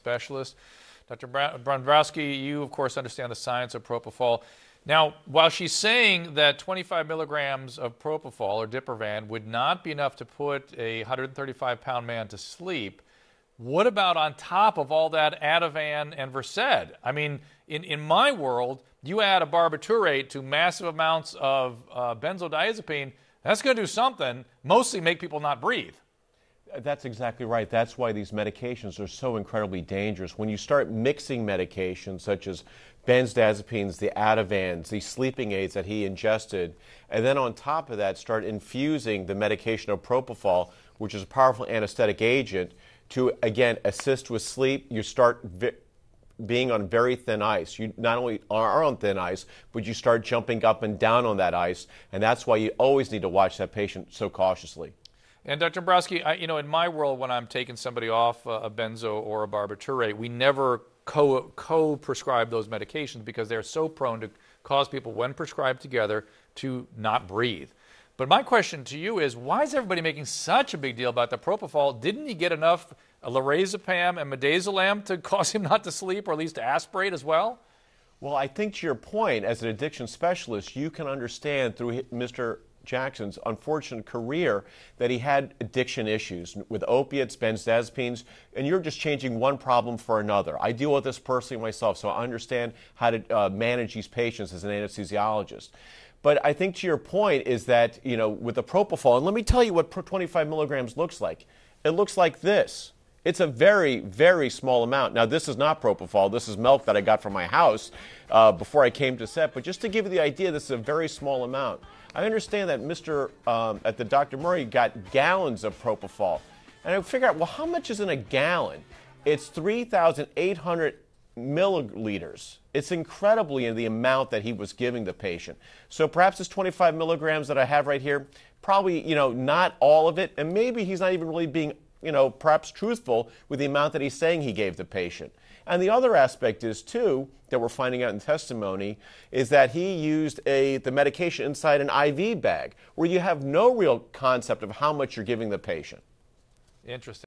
specialist. Dr. Brandrowski, you, of course, understand the science of propofol. Now, while she's saying that 25 milligrams of propofol or Diprivan would not be enough to put a 135-pound man to sleep, what about on top of all that Ativan and Versed? I mean, in my world, you add a barbiturate to massive amounts of benzodiazepine, that's going to do something, mostly make people not breathe. That's exactly right. That's why these medications are so incredibly dangerous. When you start mixing medications such as benzodiazepines, the Ativans, the sleeping aids that he ingested, and then on top of that start infusing the medication of propofol, which is a powerful anesthetic agent, to, again, assist with sleep, you start being on very thin ice. You not only are on thin ice, but you start jumping up and down on that ice, and that's why you always need to watch that patient so cautiously. And Dr. Brandrowski, in my world, when I'm taking somebody off a benzo or a barbiturate, we never co-prescribe those medications because they're so prone to cause people, when prescribed together, to not breathe. But my question to you is, why is everybody making such a big deal about the propofol? Didn't he get enough lorazepam and midazolam to cause him not to sleep, or at least to aspirate as well? Well, I think to your point, as an addiction specialist, you can understand through Mr. Jackson's unfortunate career that he had addiction issues with opiates, benzodiazepines, and you're just changing one problem for another. I deal with this personally myself, so I understand how to manage these patients as an anesthesiologist. But I think to your point is that, with the propofol, and let me tell you what 25 milligrams looks like. It looks like this. It's a very, very small amount. Now, this is not propofol. This is milk that I got from my house before I came to set. But just to give you the idea, this is a very small amount. I understand that at the Dr. Murray got gallons of propofol. And I figured out, well, how much is in a gallon? It's 3,800 milliliters. It's incredibly in the amount that he was giving the patient. So perhaps this 25 milligrams that I have right here, probably, not all of it. And maybe he's not even really being perhaps truthful with the amount that he's saying he gave the patient. And the other aspect is, too, that we're finding out in testimony, is that he used the medication inside an IV bag, where you have no real concept of how much you're giving the patient. Interesting.